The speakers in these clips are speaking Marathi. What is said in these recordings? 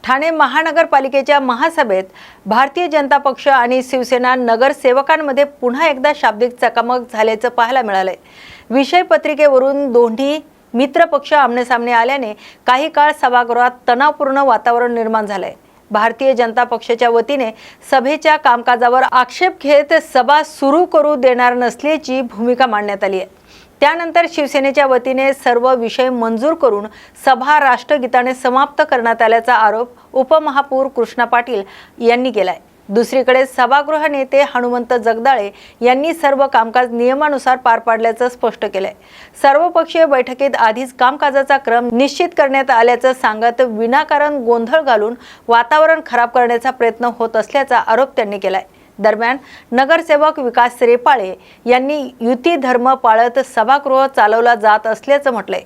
ठाणे महानगरपालिकेच्या महासभेत भारतीय जनता पक्ष आणि शिवसेना नगरसेवकांमध्ये पुन्हा एकदा शाब्दिक चकमक झाल्याचं पाहायला मिळालंय। विषय पत्रिकेवरून दोन्ही मित्र पक्ष आमनेसामने आल्याने काही काळ सभागृहात तणावपूर्ण वातावरण निर्माण झालंय। भारतीय जनता पक्षाच्या वतीने सभेच्या कामकाजावर आक्षेप घेत सभा सुरू करू देणार नसल्याची भूमिका मांडण्यात आली आहे। त्यानंतर शिवसेनेच्या वतीने सर्व विषय मंजूर करून सभा राष्ट्रगीताने समाप्त करण्यात आल्याचा आरोप उपमहापौर कृष्णा पाटील यांनी केलाय। दुसरीकडे सभागृह नेते हनुमंत जगदाळे यांनी सर्व कामकाज नियमानुसार पार पाडल्याचं स्पष्ट केलंय। सर्वपक्षीय बैठकीत आधीच कामकाजाचा क्रम निश्चित करण्यात आल्याचं सांगत विनाकारण गोंधळ घालून वातावरण खराब करण्याचा प्रयत्न होत असल्याचा आरोप त्यांनी केलाय। दरम्यान नगरसेवक विकास रेपाळे यांनी युती धर्म पाळत सभागृह चालवला जात असल्याचं म्हटलंय,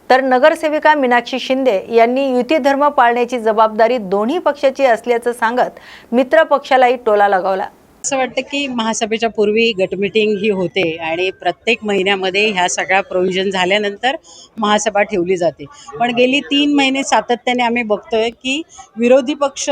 तर नगरसेविका मीनाक्षी शिंदे यांनी युती धर्म पाळण्याची जबाबदारी दोन्ही पक्षाची असल्याचं सांगत मित्र पक्षालाही टोला लगावला। असं वाटतं की महासभेच्या पूर्वी गटमीटिंग ही होते आणि प्रत्येक महिन्यामध्ये ह्या सगळ्या प्रोव्हिजन झाल्यानंतर महासभा ठेवली जाते। पण गेली 3 महिने सातत्याने आम्ही बघतोय की विरोधी पक्ष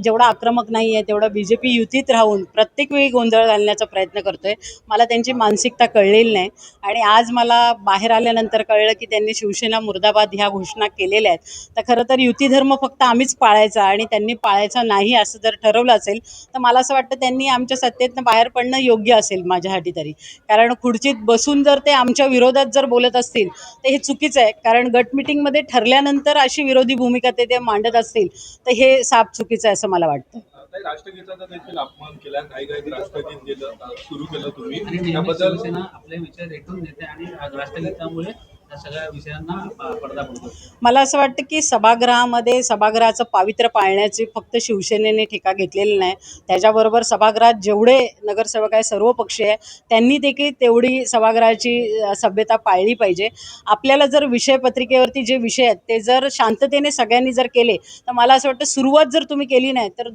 जेवढा आक्रमक नाही आहे तेवढा BJP युतीत राहून प्रत्येक वेळी गोंधळ घालण्याचा प्रयत्न करतोय। मला त्यांची मानसिकता कळलेली नाही आणि आज मला बाहेर आल्यानंतर कळलं की त्यांनी शिवसेना मुर्दाबाद ह्या घोषणा केलेल्या आहेत। तर खरं तर युती धर्म फक्त आम्हीच पाळायचा आणि त्यांनी पाळायचा नाही असं जर ठरवलं असेल तर मला असं वाटतं त्यांनी आमच्या सत्तेतनं बाहेर पडणं योग्य असेल माझ्यासाठी तरी। कारण खुर्चीत बसून जर ते आमच्या विरोधात जर बोलत असतील तर हे चुकीचं आहे। कारण गट मीटिंगमध्ये ठरल्यानंतर अशी विरोधी भूमिका ते मांडत असतील तर हे साफ चुकीचं आहे असं मला वाटतं। राष्ट्रगीताचा देखील अपमान केला, काही राष्ट्रगीत दिलं सुरू केलं तुम्ही आणि त्याबद्दल आपले विचार रेटून देते आणि राष्ट्रगीतामुळे सगळ्या विषयांना पडदा पडतो। मला असं वाटतं की सभागृहामध्ये सभागृहाचं पावित्र्य पाळण्याची फक्त शिवसेनेने ठेका घेतलेली नाही, त्याच्याबरोबर सभागृहात जेवढे नगरसेवक आहे सर्व पक्षीय त्यांनी देखील तेवढी सभागृहाची सभ्यता पाळली पाहिजे। आपल्याला जर विषय पत्रिकेवरती जे विषय आहेत ते जर शांततेने सगळ्यांनी जर केले तर मला असं वाटतं सुरुवात जर तुम्ही केली नाही तर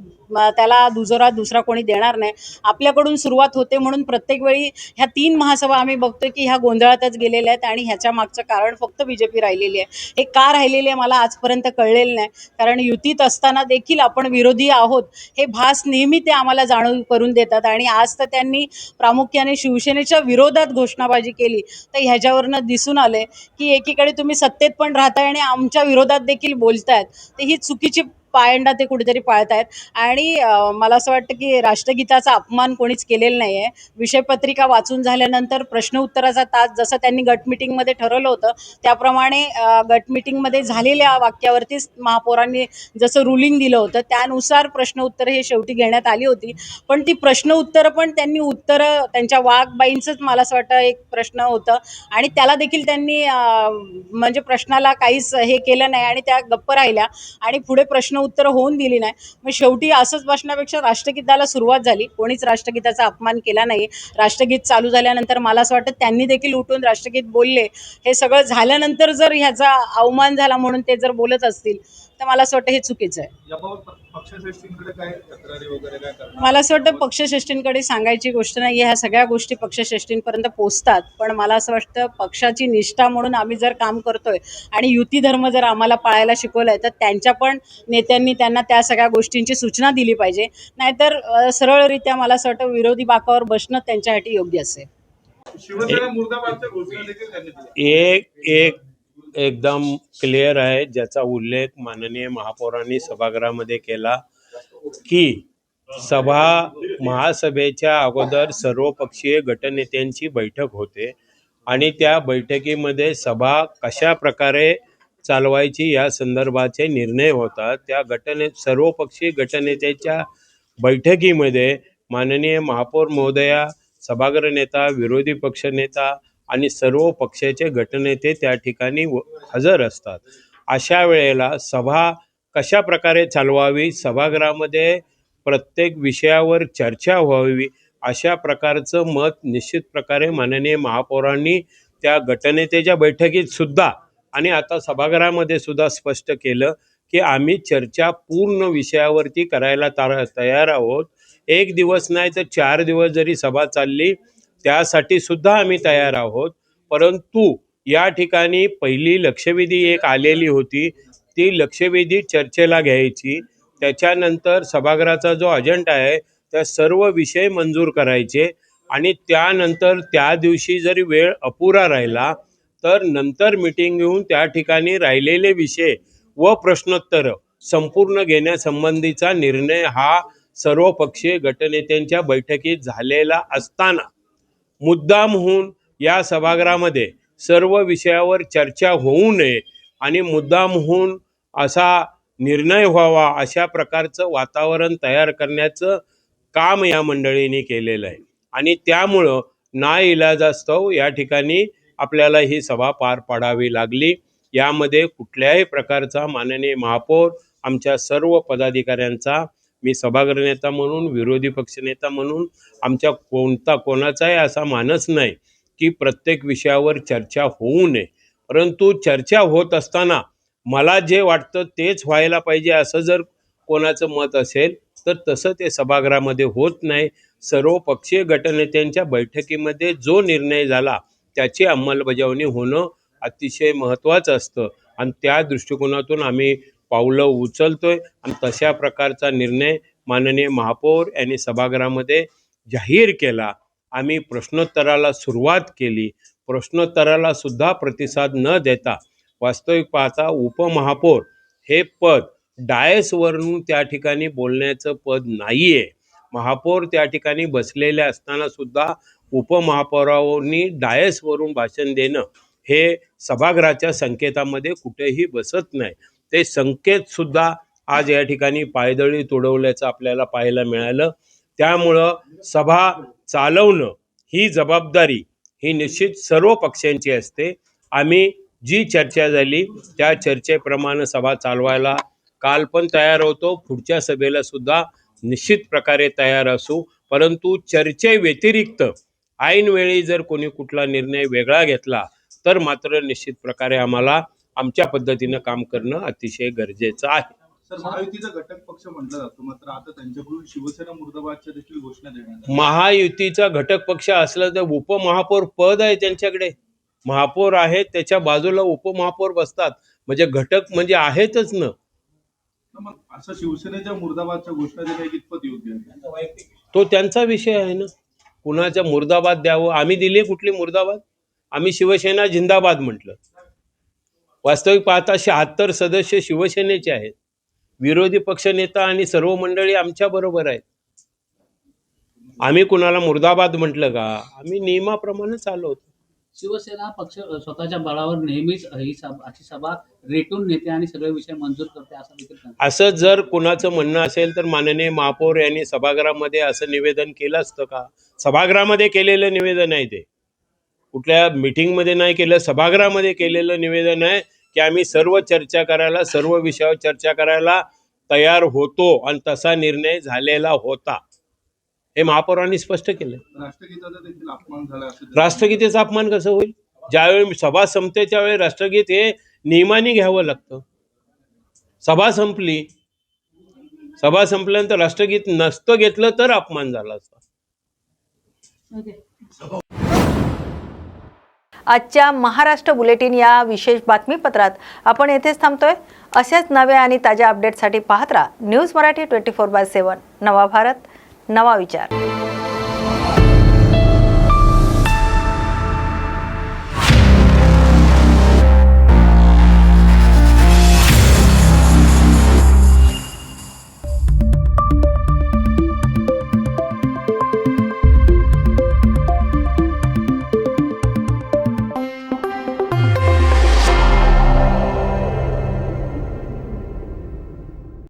त्याला दुजोरा दुसरा कोणी देणार नाही। आपल्याकडून सुरुवात होते म्हणून प्रत्येक वेळी ह्या 3 महासभा आम्ही बघतोय की ह्या गोंधळातच गेलेल्या आहेत आणि ह्याच्या मागचं कारण फक्त BJP राहिलेली आहे। हे का राहिलेले आहे मला आजपर्यंत कळलेलं नाही, कारण युतीत असताना देखील आपण विरोधी आहोत हे भास नेहमी ते आम्हाला जाणीव करून देतात आणि आज तर त्यांनी प्रामुख्याने शिवसेनेच्या विरोधात घोषणाबाजी केली तर ह्याच्यावरनं दिसून आले की एकीकडे तुम्ही सत्तेत पण राहताय आणि आमच्या विरोधात देखील बोलतायत, तर ही चुकीची पायंडा ते कुठेतरी पाळतायत। आणि मला असं वाटतं की राष्ट्रगीताचा अपमान कोणीच केलेला नाही आहे। विषयपत्रिका वाचून झाल्यानंतर प्रश्न उत्तराचा तास जसं त्यांनी गट मीटिंगमध्ये ठरवलं होतं त्याप्रमाणे गट मीटिंगमध्ये झालेल्या वाक्यावरतीच महापौरांनी जसं रुलिंग दिलं होतं त्यानुसार प्रश्न उत्तर हे शेवटी घेण्यात आली होती। पण ती प्रश्न उत्तरं पण त्यांनी उत्तरं त्यांच्या वाघबाईंचंच मला असं वाटतं एक प्रश्न होतं आणि त्याला देखील त्यांनी म्हणजे प्रश्नाला काहीच हे केलं नाही आणि त्या गप्प राहिल्या आणि पुढे प्रश्न उत्तर होऊन दिली नाही। मग शेवटी असंच बसण्यापेक्षा राष्ट्रगीताला सुरुवात झाली, कोणीच राष्ट्रगीताचा अपमान केला नाही। राष्ट्रगीत चालू झाल्यानंतर मला असं वाटतं त्यांनी देखील उठून राष्ट्रगीत बोलले। हे सगळं झाल्यानंतर जर ह्याचा अवमान झाला म्हणून ते जर बोलत असतील तर मला असं वाटतं हे चुकीचं आहे। मला असं वाटतं पक्षश्रेष्ठींकडे सांगायची गोष्ट नाही, ह्या सगळ्या गोष्टी पक्षश्रेष्ठींपर्यंत पोहोचतात। पण मला असं वाटतं पक्षाची निष्ठा म्हणून आम्ही जर काम करतोय आणि युती धर्म जर आम्हाला पाळायला शिकवलंय तर त्यांच्या पण नेत्यांनी त्यांना त्या सगळ्या गोष्टींची सूचना दिली पाहिजे, नाहीतर सरळरित्या मला असं वाटतं विरोधी बाकावर बसणं त्यांच्यासाठी योग्य असेल। एक एकदम क्लिअर आहे, ज्याचा उल्लेख माननीय महापौरांनी सभागृहामध्ये केला की महासभेच्या अगोदर सर्वपक्षीय गटनेत्यांची बैठक होते आणि त्या बैठकीमध्ये सभा कशा प्रकारे चालवायची या संदर्भाचे निर्णय होतात। त्या सर्वपक्षीय गटनेत्याच्या बैठकीमध्ये माननीय महापौर महोदया, सभागृह नेता, विरोधी पक्ष नेता आणि सर्व पक्षाचे गटनेते त्या ठिकाणी हजर असतात। अशा वेळेला सभा कशा प्रकारे चालवावी, सभागृहामध्ये प्रत्येक विषयावर चर्चा व्हावी अशा प्रकारचं मत निश्चित प्रकारे माननीय महापौरांनी त्या गटनेत्याच्या बैठकीत सुद्धा आणि आता सभागृहामध्ये सुद्धा स्पष्ट केलं की आम्ही चर्चा पूर्ण विषयावरती करायला तयार आहोत। 1 दिवस नाही तर 4 दिवस जरी सभा चालली त्यासाठी सुद्धा आम्ही तयार आहोत। परंतु या ठिकाणी पहिली लक्षवेधी एक आलेली होती, ती लक्षवेधी चर्चेला घ्यायची. त्याच्यानंतर सभागृहाचा जो अजेंडा आहे त्या सर्व विषय मंजूर करायचे आणि त्यानंतर त्या दिवशी जरी वेळ अपुरा राहिला तर नंतर मीटिंग घेऊन त्या ठिकाणी राहिलेले विषय व प्रश्नोत्तर संपूर्ण घेण्यासंबंधीचा निर्णय हा सर्वपक्षीय गटनेत्यांच्या बैठकीत झालेला असताना मुद्दामहून या सभागृहामध्ये सर्व विषयावर चर्चा होऊ नये आणि मुद्दामहून असा निर्णय व्हावा अशा प्रकारचं वातावरण तयार करण्याचं काम या मंडळीने केलेलं आहे आणि त्यामुळं नाइलाजास्तव या ठिकाणी आपल्याला ही सभा पार पाडावी लागली. यामध्ये कुठल्याही प्रकारचा माननीय महापौर आमच्या सर्व पदाधिकाऱ्यांचा मी सभागृह नेता म्हणून विरोधी पक्षनेता म्हणून आमच्या कोणाचाही असा मानस नाही की प्रत्येक विषयावर चर्चा होऊ नये, परंतु चर्चा होत असताना मला जे वाटतं तेच व्हायला पाहिजे असं जर कोणाचं मत असेल तर तसं ते सभागृहामध्ये होत नाही. सर्व पक्षीय गटनेत्यांच्या बैठकीमध्ये जो निर्णय झाला त्याची अंमलबजावणी होणं अतिशय महत्त्वाचं असतं आणि त्या दृष्टिकोनातून आम्ही पावलं उचलतोय आणि तशा प्रकारचा निर्णय माननीय महापौर यांनी सभागृहामध्ये जाहीर केला. आम्ही प्रश्नोत्तराला सुरुवात केली. प्रश्नोत्तराला सुद्धा प्रतिसाद न देता वास्तविक पाहता उपमहापौर हे पद डायसवरून त्या ठिकाणी बोलण्याचं पद नाही आहे. महापौर त्या ठिकाणी बसलेले असताना सुद्धा उपमहापौरांनी डायसवरून भाषण देणं हे सभागृहाच्या संकेतामध्ये कुठेही बसत नाही. ते संकेतसुद्धा आज या ठिकाणी पायदळी तुडवल्याचं आपल्याला पाहायला मिळालं. त्यामुळं सभा चालवणं ही जबाबदारी ही निश्चित सर्व पक्षांची असते. आम्ही जी चर्चा झाली त्या चर्चेप्रमाणे सभा चालवायला काल पण तयार होतो, पुढच्या सभेला सुद्धा निश्चित प्रकारे तयार असू. परंतु चर्चे व्यतिरिक्त ऐनवेळी जर कोणी कुठला निर्णय वेगळा घेतला तर मात्र निश्चित प्रकारे आम्हाला आमच्या पद्धतीनं काम करणं अतिशय गरजेचं आहे. सर, महायुतीचा घटक पक्ष म्हटला जातो, मात्र आता त्यांच्याकडून शिवसेना मुर्दाबादच्या देखील घोषणा देण्यात आली. महायुतीचा घटक पक्ष असला तर उपमहापौर पद आहे त्यांच्याकडे. महापौर आहेत त्याच्या बाजूला उपमहापौर बसतात, म्हणजे घटक म्हणजे आहेतच ना. मग असं शिवसेनेच्या मुर्दाबादच्या घोषणा देणे कितपत योग्य आहे? तो त्यांचा विषय आहे ना, कुणाच्या मुर्दाबाद द्यावं. आम्ही दिली कुठली मुर्दाबाद? आम्ही शिवसेना जिंदाबाद म्हटलं. वास्तविक पाहता 76 सदस्य शिवसेनेचे आहेत. विरोधी पक्षनेता आणि सर्व मंडळी आमच्या बरोबर आहेत. आम्ही कुणाला मुर्दाबाद म्हटलं का? आम्ही नियमाप्रमाणे चालवतो. शिवसेना पक्ष स्वतःच्या बळावर नेहमीच अशी सभा रेटून नेते आणि सगळे विषय मंजूर करते असं देखील सांगतात. असं जर कुणाचं म्हणणं असेल तर माननीय महापौर यांनी सभागृहामध्ये असं निवेदन केलं असतं का? सभागृहामध्ये केलेलं निवेदन आहे ते, कुठल्या मीटिंगमध्ये नाही केलं, सभागृहामध्ये केलेलं निवेदन आहे की आम्ही सर्व चर्चा करायला, सर्व विषयावर चर्चा करायला तयार होतो आणि तसा निर्णय झालेला होता. हे महापौरांनी स्पष्ट केलं. राष्ट्रगीताचा देखील अपमान झाला असं राष्ट्रगीतेचा अपमान कसं होईल? ज्यावेळी सभा संपते त्यावेळी राष्ट्रगीत हे नियमाने घ्यावं लागतं. सभा संपली, सभा संपल्यानंतर राष्ट्रगीत नसतं घेतलं तर अपमान झाला असता. आजच्या महाराष्ट्र बुलेटिन या विशेष बातमीपत्रात आपण येथेच थांबतोय. अशाच नव्या आणि ताज्या अपडेटसाठी पाहत राहा न्यूज मराठी 24/7. नवा भारत, नवा विचार.